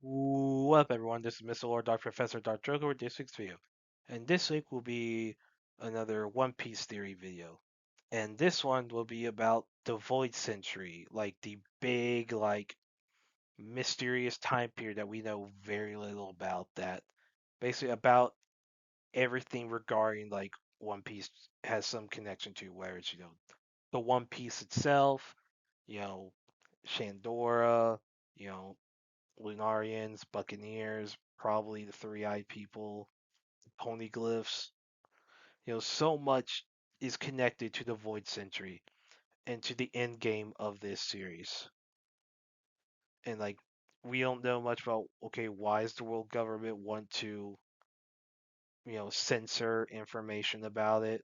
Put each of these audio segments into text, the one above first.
What up, everyone? This is Mr. Lord Dark Professor Dark Joker with this week's video. And this week will be another One Piece theory video. And this one will be about the Void Century, like the big, mysterious time period that we know very little about. That basically about everything regarding One Piece has some connection to, where it's the One Piece itself, you know Shandora, you know Lunarians, Buccaneers, probably the Three-Eyed People, Poneglyphs. So much is connected to the Void Century and to the end game of this series. And we don't know much about, okay, why does the world government want to, censor information about it?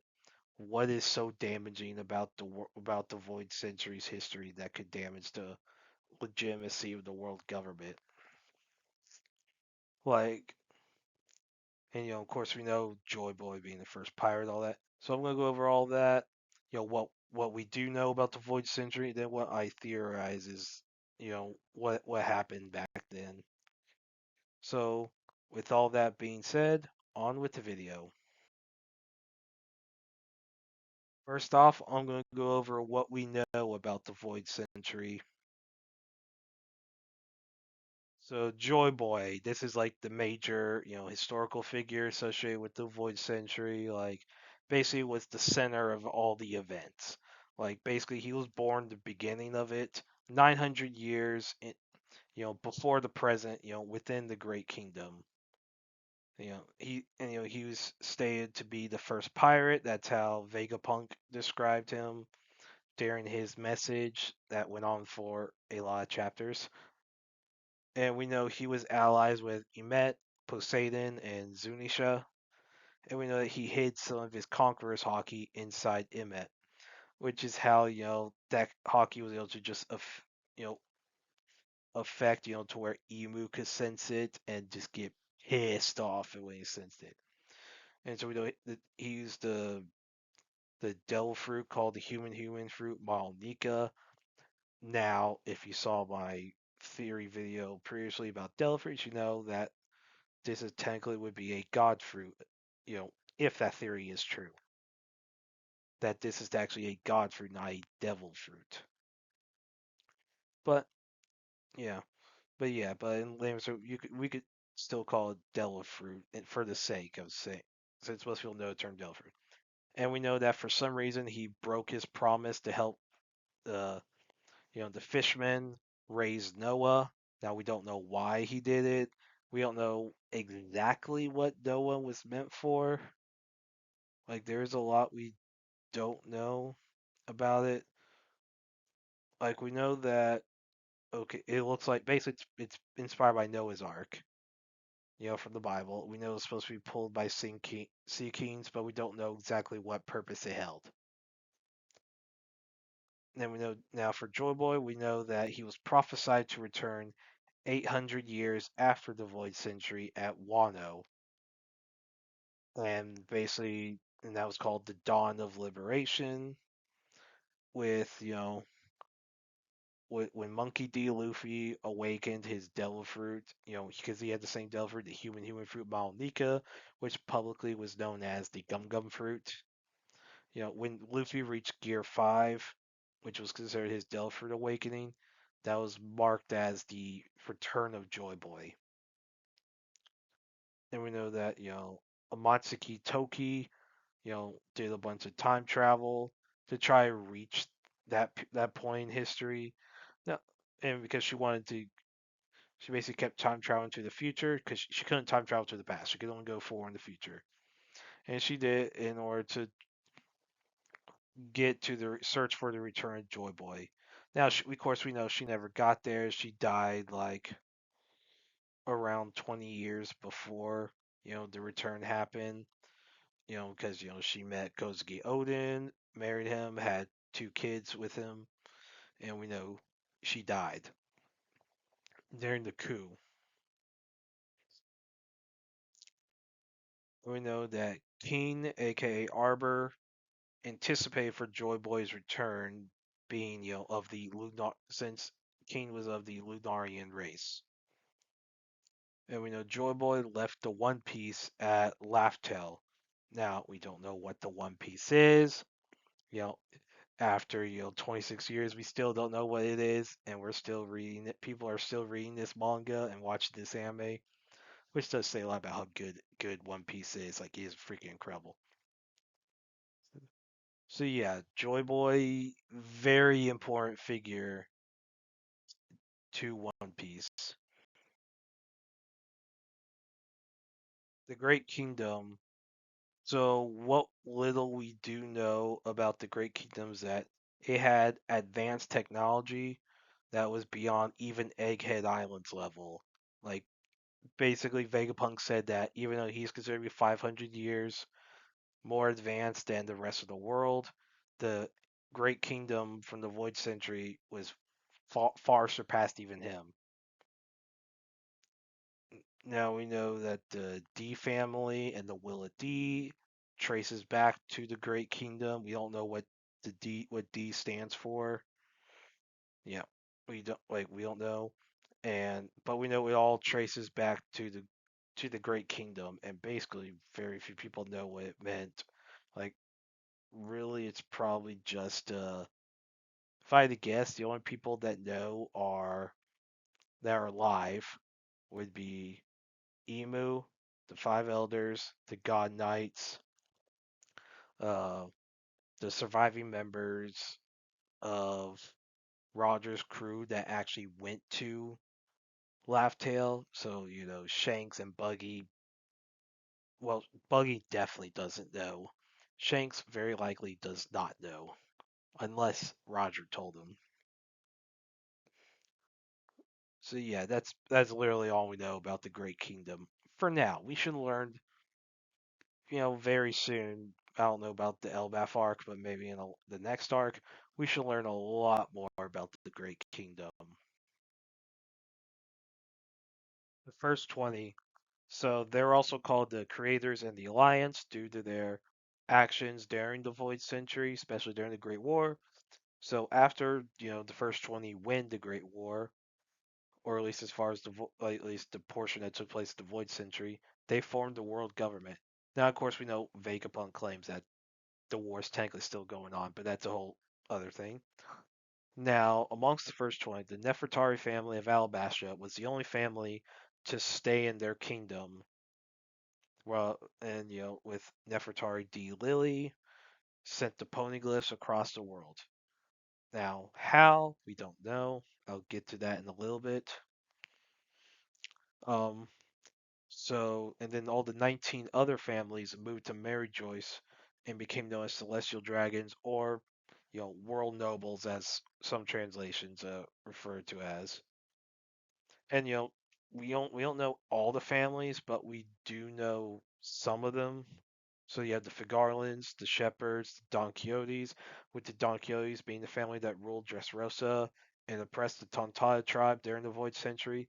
What is so damaging about about the Void Century's history that could damage the legitimacy of the world government? Like, and of course, we know Joy Boy being the first pirate, all that. So I'm gonna go over all that. What we do know about the Void Century, then what I theorize is, what happened back then. So with all that being said, on with the video. First off, I'm gonna go over what we know about the Void Century. So Joy Boy, this is like the major, historical figure associated with the Void Century. Like, basically was the center of all the events. Like, basically he was born the beginning of it, 900 years, before the present, within the Great Kingdom. He was stated to be the first pirate. That's how Vegapunk described him during his message that went on for a lot of chapters. And we know he was allies with Emet, Poseidon, and Zunesha. And we know that he hid some of his conqueror's hockey inside Emet, which is how that hockey was able to just you know affect to where Emu could sense it and just get pissed off when he sensed it. And so we know that he used the devil fruit called the human fruit Malnika. Now, if you saw my theory video previously about devil fruits, you know that this is technically would be a god fruit, if that theory is true. That this is actually a god fruit, not a devil fruit. But yeah, but in layman's terms, we could still call it devil fruit for the sake of saying, since most people know the term devil fruit. And we know that for some reason he broke his promise to help the the fishermen raise Noah. Now we don't know why he did it. We don't know exactly what Noah was meant for. Like, there's a lot we don't know about it. Like, we know that, okay, it looks like basically it's inspired by Noah's Ark, from the Bible. We know it's supposed to be pulled by sea kings, but we don't know exactly what purpose it held. And then we know now for Joy Boy, we know that he was prophesied to return 800 years after the Void Century at Wano, and basically, and that was called the Dawn of Liberation. With when Monkey D. Luffy awakened his Devil Fruit, because he had the same Devil Fruit, the human fruit Malnika, which publicly was known as the Gum Gum Fruit. When Luffy reached Gear 5, which was considered his Devil Fruit awakening, that was marked as the return of Joy Boy. And we know that, Amatsuki Toki, did a bunch of time travel to try to reach that point in history. No, and because she basically kept time traveling to the future because she couldn't time travel to the past. She could only go forward in the future, and she did in order to get to the search for the return of Joy Boy. Now, of course, we know she never got there. She died like around 20 years before the return happened. Because she met Kozuki Odin, married him, had 2 kids with him, and we know she died during the coup. We know that King, aka Arbor, anticipated for Joy Boy's return, being of the Lunar, since King was of the Lunarian race. And we know Joy Boy left the One Piece at Laugh-Tale. Now we don't know what the One Piece is. You know, after 26 years, we still don't know what it is, and we're still reading it. People are still reading this manga and watching this anime, which does say a lot about how good One Piece is. Like, it is freaking incredible. So yeah, Joy Boy, very important figure to One Piece. The Great Kingdom. So what little we do know about the Great Kingdom is that it had advanced technology that was beyond even Egghead Island's level. Like, basically Vegapunk said that even though he's considered to be 500 years more advanced than the rest of the world, the Great Kingdom from the Void Century was far surpassed even him. Now we know that the D family and the Will of D traces back to the Great Kingdom. We don't know what D stands for. Yeah, we don't know, and but we know it all traces back to the Great Kingdom, and basically very few people know what it meant. Like, really, it's probably just if I had to guess, the only people that are alive would be Emu, the Five Elders, the God Knights, uh, the surviving members of Roger's crew that actually went to Laugh-Tale. So, Shanks and Buggy. Well, Buggy definitely doesn't know. Shanks very likely does not know, unless Roger told him. So yeah, that's literally all we know about the Great Kingdom for now. We should learn, very soon. I don't know about the Elbaf arc, but maybe in the next arc, we should learn a lot more about the Great Kingdom. The first 20. So they're also called the Creators and the Alliance due to their actions during the Void Century, especially during the Great War. So after, the first 20 win the Great War, or at least as far as at least the portion that took place at the Void Century, they formed the world government. Now, of course, we know Vegapunk claims that the war is technically still going on, but that's a whole other thing. Now, amongst the first 20, the Nefertari family of Alabastia was the only family to stay in their kingdom. Well, and with Nefertari D. Lili sent the Poneglyphs across the world. Now, how we don't know. I'll get to that in a little bit. Um, and then all the 19 other families moved to Mary Geoise and became known as celestial dragons, or world nobles, as some translations refer to as. And we don't know all the families, but we do know some of them. So you have the Figarlands, the Shepherds, the Don Quixotes, with the Don Quixotes being the family that ruled Dressrosa and oppressed the Tontada tribe during the Void Century,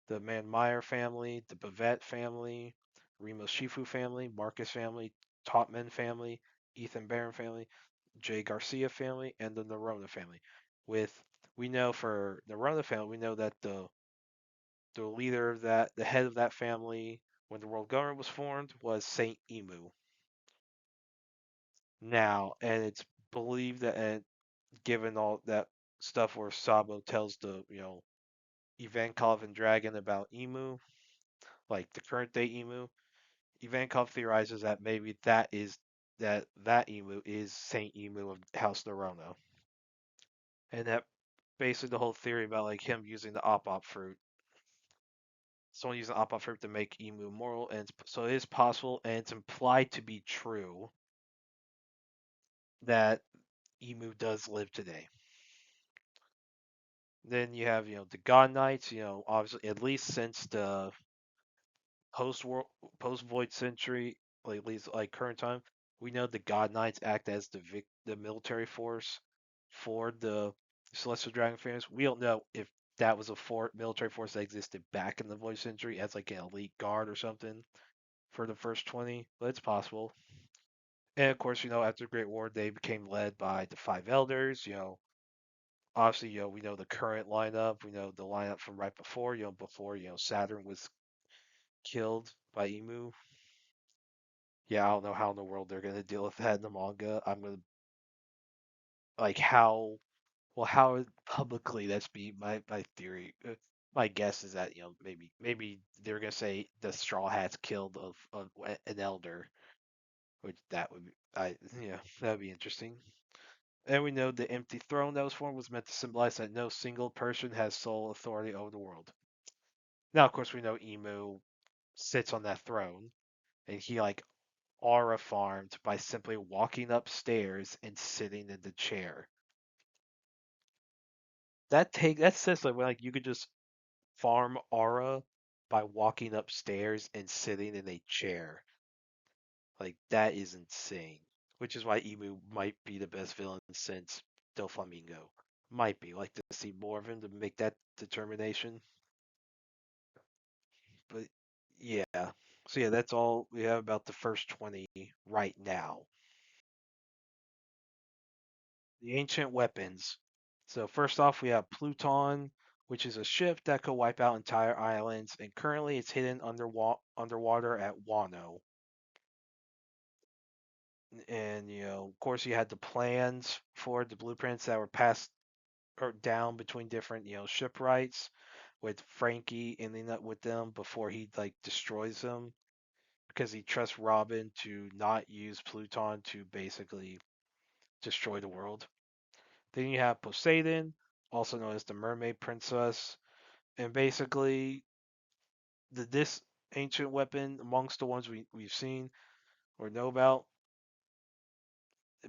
the Manmeyer family, the Bavette family, Remo Shifu family, Marcus family, Topman family, Ethan Barron family, Jay Garcia family, and the Nerona family. With We know for Nerona family, we know that the leader of the head of that family when the world government was formed was Saint Emu. Now, and it's believed that, and given all that stuff where Sabo tells the Ivankov and Dragon about Emu, like the current day Emu, Ivankov theorizes that maybe that Emu is Saint Emu of House Nerona, and that basically the whole theory about like him using the op fruit, someone using the op fruit to make Emu immortal, and so it is possible, and it's implied to be true that Emu does live today. Then you have the God Knights, obviously at least since the post post Void Century, like at least like current time, we know the God Knights act as the military force for the Celestial Dragon families. We don't know if that was a military force that existed back in the Void Century as like an elite guard or something for the first 20, but it's possible. And of course, after the Great War, they became led by the Five Elders. Obviously, we know the current lineup. We know the lineup from right before. Before Saturn was killed by Emu. Yeah, I don't know how in the world they're gonna deal with that in the manga. I'm gonna like how well how publicly that's be my theory. My guess is that maybe they're gonna say the Straw Hats killed of an elder, which that would be that'd be interesting. And we know the empty throne that was formed was meant to symbolize that no single person has sole authority over the world. Now, of course, we know Emu sits on that throne, and he like aura farmed by simply walking upstairs and sitting in the chair. That says like you could just farm aura by walking upstairs and sitting in a chair. Like that is insane. Which is why Emu might be the best villain since Doflamingo. Might be. Like to see more of him to make that determination. But yeah. So yeah, that's all we have about the first 20 right now. The ancient weapons. So first off, we have Pluton, which is a ship that could wipe out entire islands, and currently it's hidden underwater at Wano. And of course, you had the plans for the blueprints that were passed or down between different shipwrights, with Frankie ending up with them before he like destroys them because he trusts Robin to not use Pluton to basically destroy the world. Then you have Poseidon, also known as the Mermaid Princess, and basically this ancient weapon amongst the ones we've seen or know about.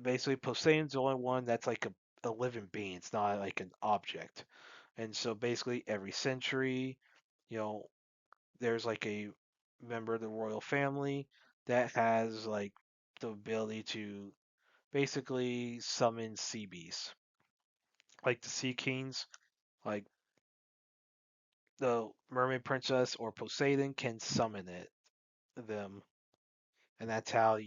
Basically, Poseidon's the only one that's like a living being. It's not like an object. And so basically, every century, you know, there's like a member of the royal family that has like the ability to basically summon sea beasts, like the sea kings, like the mermaid princess or Poseidon can summon them, and that's how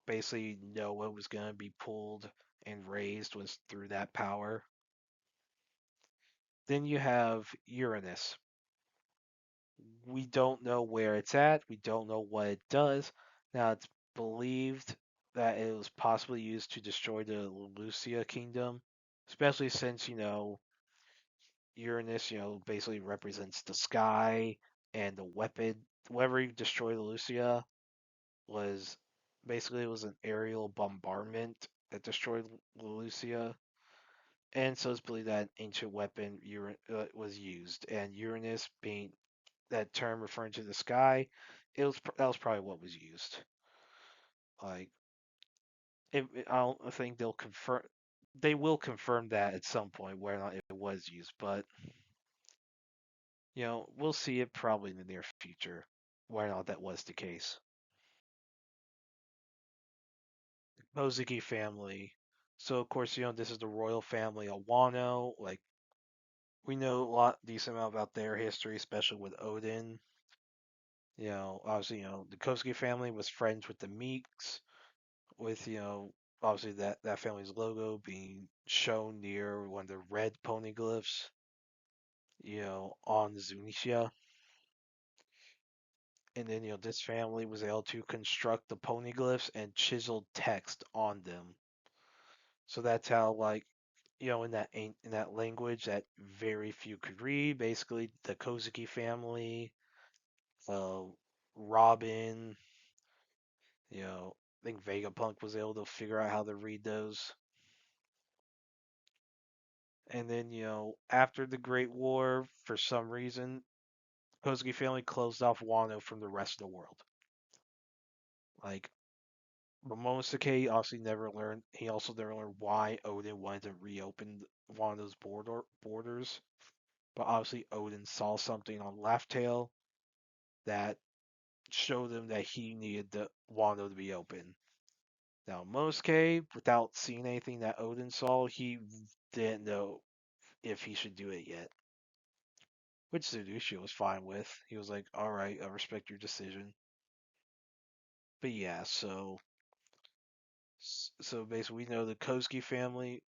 basically Noah was gonna be pulled and raised was through that power. Then you have Uranus. We don't know where it's at. We don't know what it does. Now it's believed that it was possibly used to destroy the Lucia kingdom, especially since Uranus, basically represents the sky and the weapon. Whoever destroyed Lucia was basically it was an aerial bombardment that destroyed Lucia. And so it's believed that ancient weapon was used, and Uranus being that term referring to the sky, that was probably what was used. Like, I don't think they'll confirm. They will confirm that at some point whether or not it was used, but we'll see it probably in the near future whether or not that was the case. Mozuki family. So of course, this is the royal family of Wano. Like we know a decent amount about their history, especially with Odin. Obviously, the Kosuke family was friends with the Meeks, with obviously that family's logo being shown near one of the red poneglyphs, on Zunesha. And then this family was able to construct the poneglyphs and chiseled text on them. So that's how like in that language that very few could read. Basically, the Kozuki family, uh, Robin, I think Vegapunk was able to figure out how to read those. And then, after the Great War, for some reason, Kozuki family closed off Wano from the rest of the world. Like, Momonosuke obviously never learned. He also never learned why Odin wanted to reopen Wano's borders. But obviously, Odin saw something on Laugh Tale that showed him that he needed the Wano to be open. Now, Momonosuke, without seeing anything that Odin saw, he didn't know if he should do it yet, which Zunesha was fine with. He was like, "All right, I respect your decision." But yeah, so basically, we know the Koski family.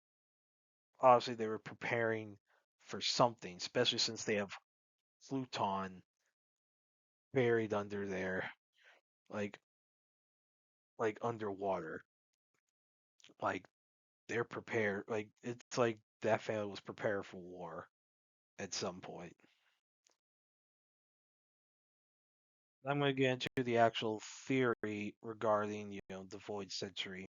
Obviously, they were preparing for something, especially since they have Fluton buried under there, like underwater. Like they're prepared. Like it's like that family was prepared for war at some point. I'm going to get into the actual theory regarding, the Void Century,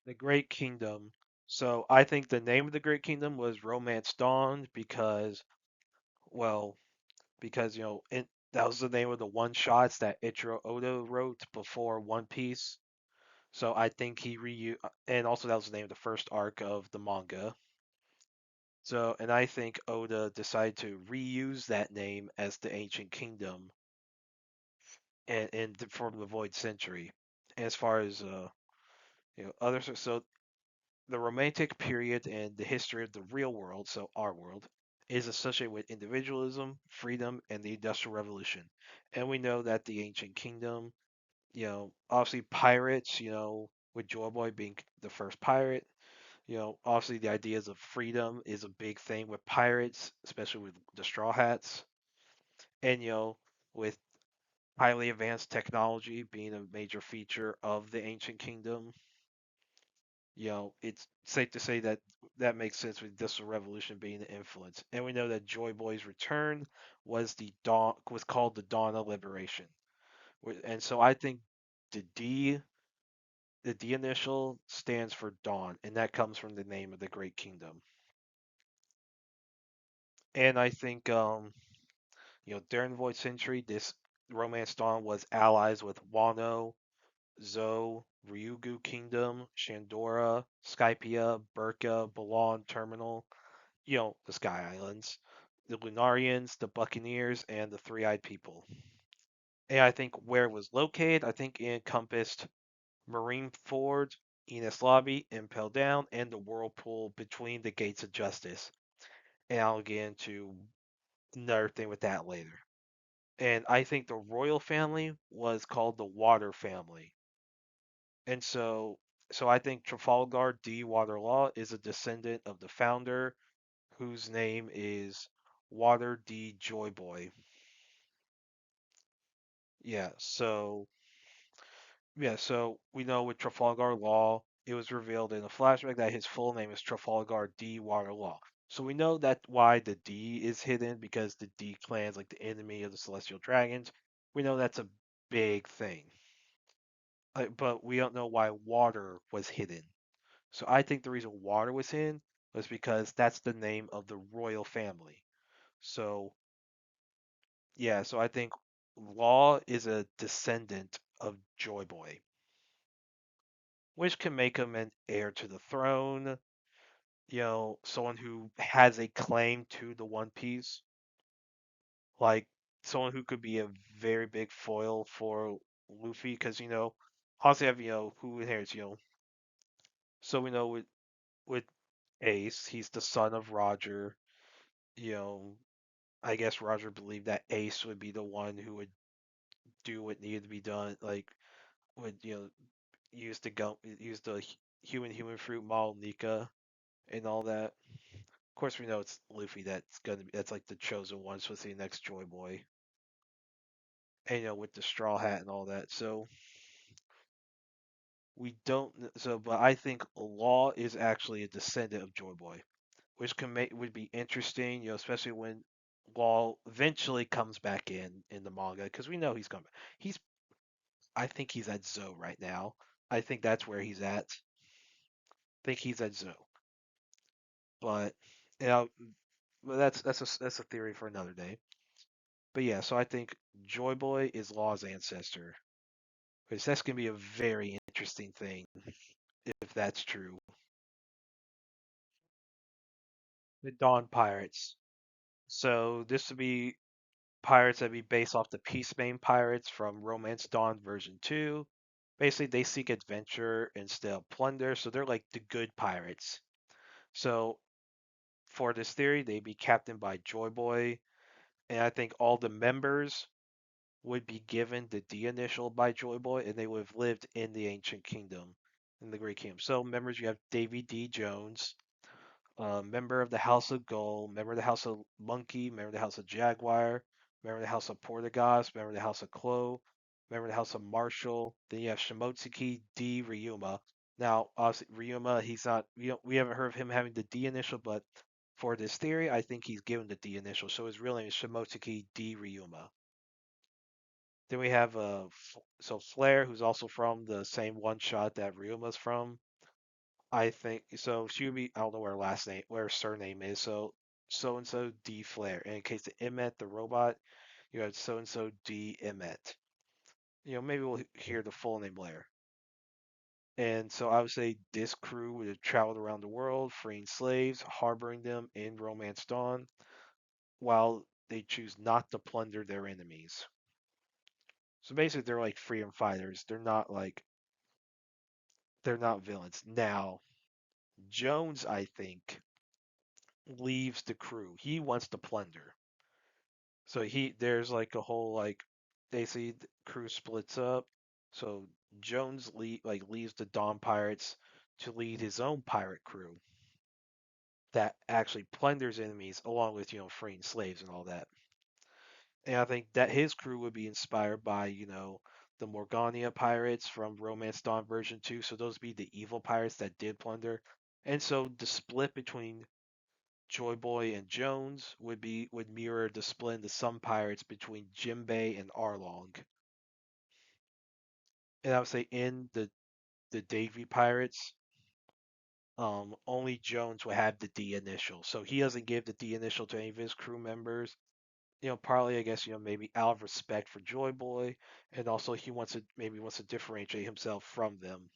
the Great Kingdom. So I think the name of the Great Kingdom was Romance Dawn well, that was the name of the one shots that Ichiro Oda wrote before One Piece. So I think and also that was the name of the first arc of the manga. So, and I think Oda decided to reuse that name as the Ancient Kingdom and from the Void Century. As far as others, so the Romantic period and the history of the real world, so our world, is associated with individualism, freedom, and the Industrial Revolution. And we know that the Ancient Kingdom, obviously pirates, with Joy Boy being the first pirate, obviously the ideas of freedom is a big thing with pirates, especially with the Straw Hats, and with highly advanced technology being a major feature of the Ancient Kingdom. It's safe to say that that makes sense with Industrial Revolution being the influence. And we know that Joy Boy's return was called the Dawn of Liberation. And so I think the D the D initial stands for Dawn, and that comes from the name of the Great Kingdom. And I think during Void Century, this Romance Dawn was allies with Wano, Zou, Ryugu Kingdom, Shandora, Skypia, Burka, Balan Terminal, the Sky Islands, the Lunarians, the Buccaneers, and the Three-Eyed People. And I think where it was located, I think it encompassed Marineford, Enos Lobby, Impel Down, and the Whirlpool between the Gates of Justice. And I'll get into another thing with that later. And I think the royal family was called the Water family. And so I think Trafalgar D. Waterlaw is a descendant of the founder, whose name is Water D. Joyboy. Yeah, so so we know with Trafalgar Law, it was revealed in a flashback that his full name is Trafalgar D. Waterlaw. So we know that why the D is hidden because the D clan's like the enemy of the Celestial Dragons. We know that's a big thing. But we don't know why water was hidden. So I think the reason water was hidden was because that's the name of the royal family. So yeah, so I think Law is a descendant of Joy Boy, which can make him an heir to the throne, someone who has a claim to the One Piece, like someone who could be a very big foil for Luffy, because also have who inherits, so we know with Ace, he's the son of Roger. You know, I guess Roger believed that Ace would be the one who would do what needed to be done, like would use the human fruit model Nika and all that. Of course, we know it's Luffy that's like the chosen one, supposed to be the next Joy Boy, and with the straw hat and all that. So we don't. But I think Law is actually a descendant of Joy Boy, which would be interesting, especially when Law eventually comes back in the manga, because we know he's coming. He's I think he's at Zou right now. I think that's where he's at. I think he's at Zou, but you know, but that's a theory for another day. But yeah, so I think Joy Boy is Law's ancestor, because that's gonna be a very interesting thing if that's true. The Dawn Pirates. So this would be pirates that be based off the Peacemain pirates from Romance Dawn version 2. Basically, they seek adventure instead of plunder, so they're like the good pirates. So for this theory, they'd be captained by Joy Boy, and I think all the members would be given the D initial by Joy Boy, and they would have lived in the Ancient Kingdom, in the Great Kingdom. So members, you have Davy D. Jones, Member of the House of Gull, member of the House of Monkey, member of the House of Jaguar, member of the House of Portagos, member of the House of Clo, member of the House of Marshall. Then you have Shimotsuki D Ryuma. Now, obviously, Ryuma, he's not. We haven't heard of him having the D initial, but for this theory, I think he's given the D initial, so his real name is Shimotsuki D Ryuma. Then we have so Flare, who's also from the same one shot that Ryuma's from. I think so. She would be. I don't know what her last name, what her surname is. So and so D Flare. And in case the Emmet, the robot, you have so and so D Emmet. Maybe we'll hear the full name later. And so I would say this crew would have traveled around the world, freeing slaves, harboring them in Romance Dawn, while they choose not to plunder their enemies. So basically, they're like freedom fighters. They're not villains. Now, Jones, I think, leaves the crew. He wants to plunder. So there's like a whole they see the crew splits up. So Jones leaves the Dawn Pirates to lead his own pirate crew that actually plunders enemies along with freeing slaves and all that. And I think that his crew would be inspired by the Morgania pirates from Romance Dawn version 2. So those would be the evil pirates that did plunder. And so the split between Joy Boy and Jones would mirror the split in the Sun Pirates between Jimbei and Arlong. And I would say in the Davy Pirates, only Jones would have the D initial. So he doesn't give the D initial to any of his crew members. Partly I guess, maybe out of respect for Joy Boy, and also he wants to differentiate himself from them.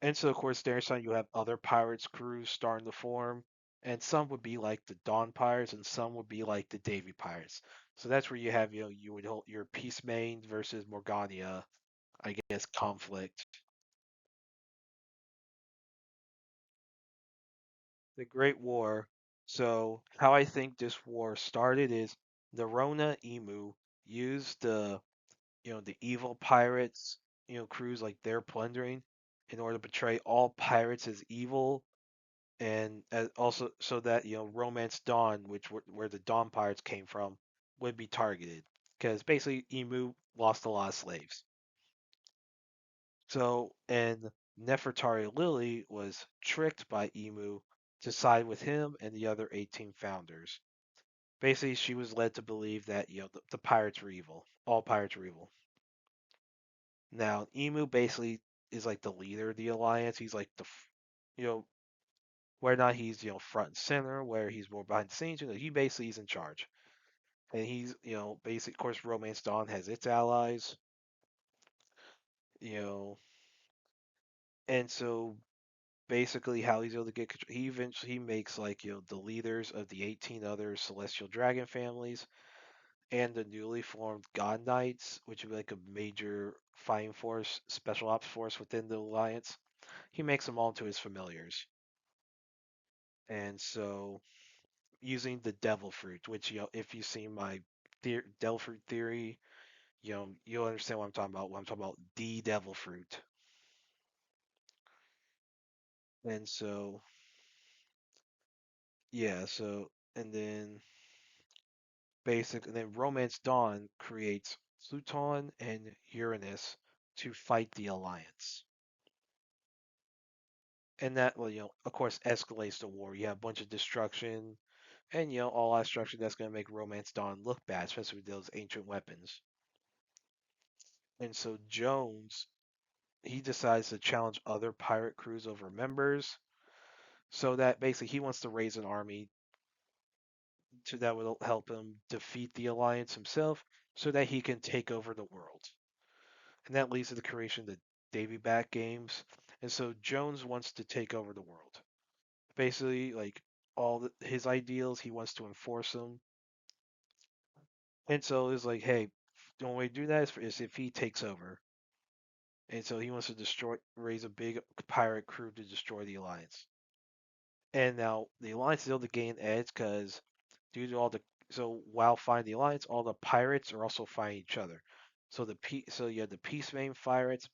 And so, of course, there's time you have other pirates crews starting to form, and some would be like the Dawn Pirates, and some would be like the Davy Pirates. So that's where you have, you would hold your Peace Main versus Morgania, I guess, conflict. The Great War. So how I think this war started is the Rona Emu used the evil pirates, crews like they're plundering in order to portray all pirates as evil and also so that Romance Dawn, where the Dawn Pirates came from, would be targeted because basically Emu lost a lot of slaves. So and Nefertari Lili was tricked by Emu to side with him and the other 18 founders. Basically, she was led to believe that the pirates were evil. All pirates were evil. Now Emu basically is like the leader of the alliance. He's like you know, where not he's front and center, where he's more behind the scenes. He basically is in charge, and he's basically, of course, Romance Dawn has its allies, you know, and so basically how he's able to get control, he eventually makes the leaders of the 18 other celestial dragon families and the newly formed God Knights, which would be like a major fighting force, special ops force within the alliance. He makes them all into his familiars, and so using the devil fruit, which if you see my devil fruit theory, you'll understand what I'm talking about when I'm talking about the devil fruit. And so yeah, so and then Romance Dawn creates Pluton and Uranus to fight the Alliance. And that will, of course, escalates the war. You have a bunch of destruction, and all that destruction that's going to make Romance Dawn look bad, especially with those ancient weapons. And so Jones, he decides to challenge other pirate crews over members, so that basically he wants to raise an army that will help him defeat the alliance himself, so that he can take over the world. And that leads to the creation of the Davy Back games. And so Jones wants to take over the world. Basically, like his ideals, he wants to enforce them. And so it's like, hey, the only way to do that is if he takes over. And so he wants to raise a big pirate crew to destroy the alliance. And now the alliance is able to gain edge because due to while fighting the alliance, all the pirates are also fighting each other. So you have the Peacemain pirates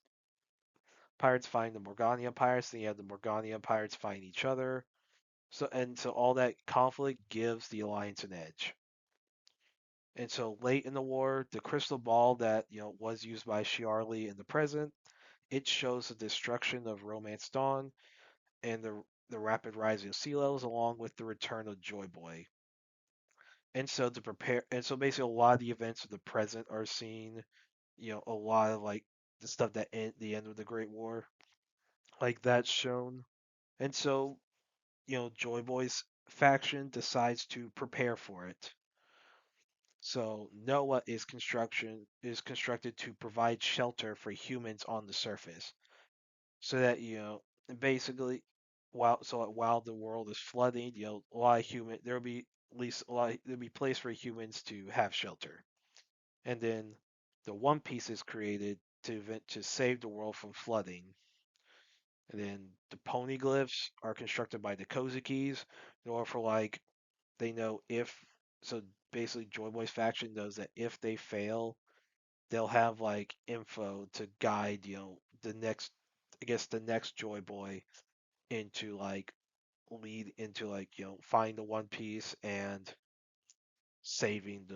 fighting the Morgania pirates, then you have the Morgania pirates fighting each other. So all that conflict gives the Alliance an edge. And so late in the war, the crystal ball that was used by Shiarli in the present, it shows the destruction of Romance Dawn and the rapid rising of sea levels, along with the return of Joy Boy. And so basically a lot of the events of the present are seen, a lot of like the stuff that end the end of the Great War, like that's shown. And so, Joy Boy's faction decides to prepare for it. So Noah is constructed to provide shelter for humans on the surface, so that basically while the world is flooding, a lot of human there'll be at least a lot there'll be place for humans to have shelter, and then the One Piece is created to save the world from flooding, and then the Poneglyphs are constructed by the Kozukis in order for like they know if so basically Joy Boy's faction knows that if they fail they'll have like info to guide the next I guess the next Joy Boy into like lead into like find the One Piece and saving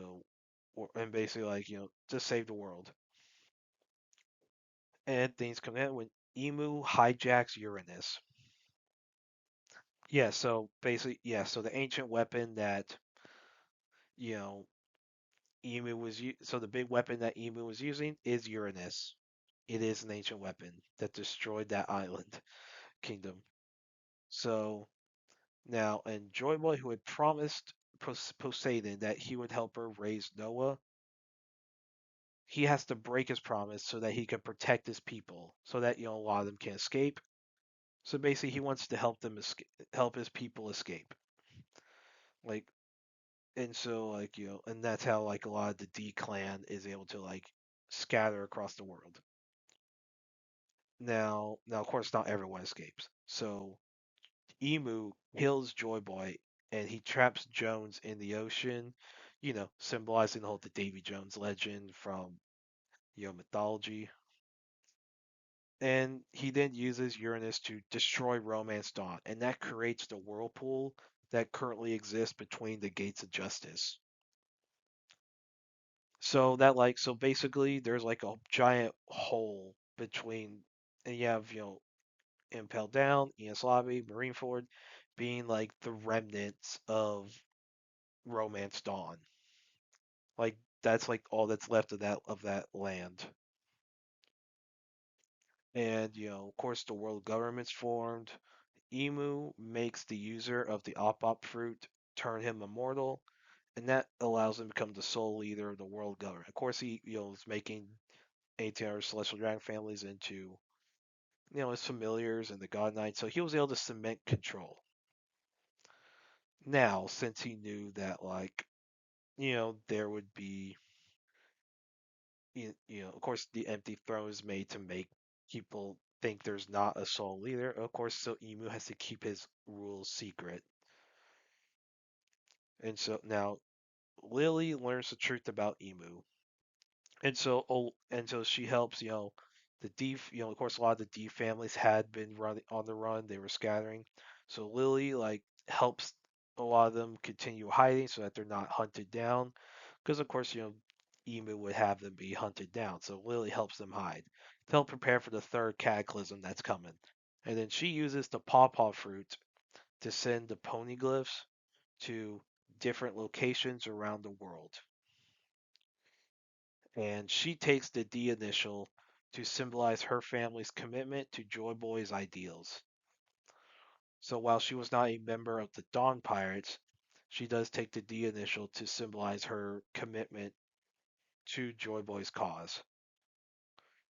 and basically like to save the world. And things come in when Emu hijacks Uranus. Yeah, so basically so the ancient weapon that you know so the big weapon that Emu was using is Uranus. It is an ancient weapon that destroyed that island kingdom. So now, and Joy Boy, who had promised Poseidon that he would help her raise Noah, he has to break his promise so that he can protect his people, so that a lot of them can escape. So basically, he wants to help his people escape. Like, and so like and that's how like a lot of the D clan is able to like scatter across the world. Now of course not everyone escapes. So Emu kills Joy Boy and he traps Jones in the ocean, symbolizing the whole the Davy Jones legend from mythology. And he then uses Uranus to destroy Romance Dawn, and that creates the whirlpool that currently exists between the gates of justice. So basically there's like a giant hole between, and you have Impel Down, Enos Lobby, Marineford being like the remnants of Romance Dawn. Like that's like all that's left of that land. And of course the world government's formed. Emu makes the user of the Op fruit turn him immortal, and that allows him to become the sole leader of the world government. Of course, he is making 18 other celestial dragon families into his familiars and the God Knight, so he was able to cement control. Now, since he knew that like there would be of course the empty throne is made to make people think there's not a sole leader. Of course, so Emu has to keep his rules secret. And so now Lili learns the truth about Emu. And so she helps, the D, of course, a lot of the D families had been running on the run; they were scattering. So Lili like helps a lot of them continue hiding so that they're not hunted down, because of course, Emu would have them be hunted down. So Lili helps them hide to help prepare for the third cataclysm that's coming. And then she uses the pawpaw fruit to send the poneglyphs to different locations around the world. And she takes the D initial to symbolize her family's commitment to Joy Boy's ideals. So while she was not a member of the Dawn Pirates, she does take the D initial to symbolize her commitment to Joy Boy's cause.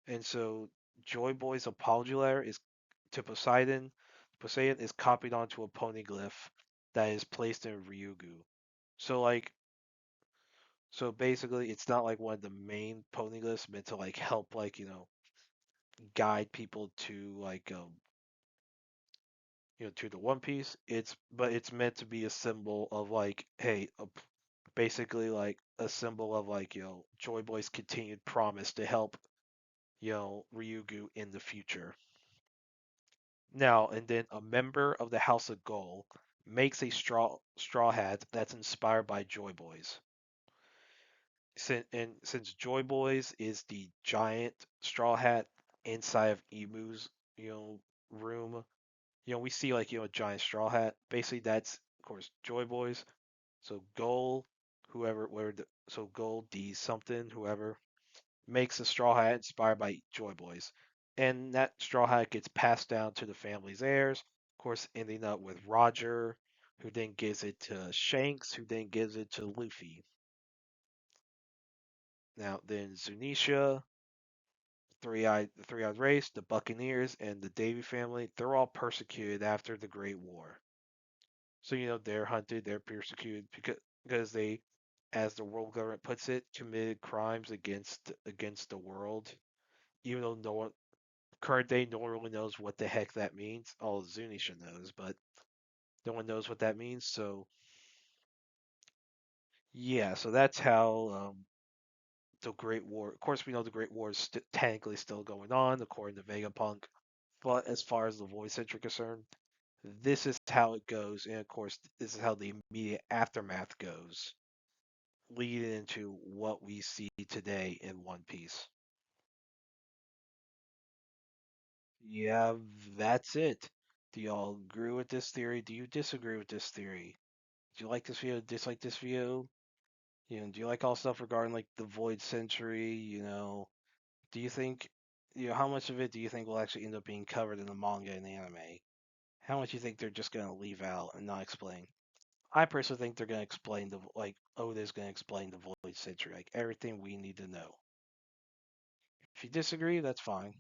And so Joy Boy's apology letter is to Poseidon. Poseidon is copied onto a poneglyph that is placed in Ryugu. So like so basically it's not like one of the main poneglyphs meant to like help like, guide people to like to the One Piece. It's meant to be a symbol of like, hey, basically like a symbol of like Joy Boy's continued promise to help Ryugu in the future. Now and then a member of the House of Gold makes a straw hat that's inspired by Joy Boys. Since Joy Boys is the giant straw hat inside of Emu's, room, we see like a giant straw hat. Basically, that's of course Joy Boys. So Goal, whoever, so Goal D something, whoever makes a straw hat inspired by Joy Boys, and that straw hat gets passed down to the family's heirs. Of course, ending up with Roger, who then gives it to Shanks, who then gives it to Luffy. Now then, Zunesha, the three-eyed race, the Buccaneers, and the Davy family, they're all persecuted after the Great War. So they're hunted, they're persecuted because they, as the world government puts it, committed crimes against the world. Even though no one current day no one really knows what the heck that means. All Zunisha knows, but no one knows what that means. So yeah, so that's how the Great War. Of course, we know the Great War is technically still going on according to Vegapunk. But as far as the voice centric concerned, this is how it goes, and of course, this is how the immediate aftermath goes, leading into what we see today in One Piece. Yeah, that's it. Do y'all agree with this theory? Do you disagree with this theory? Do you like this video? Dislike this video? Do you like all stuff regarding like the Void Century? Do you think, how much of it do you think will actually end up being covered in the manga and the anime? How much do you think they're just gonna leave out and not explain? I personally think they're gonna explain Oda's gonna explain the Void Century, like everything we need to know. If you disagree, that's fine.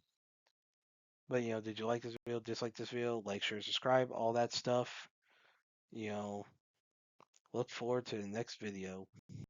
But did you like this video? Dislike this video? Like, share, subscribe, all that stuff. You know, look forward to the next video.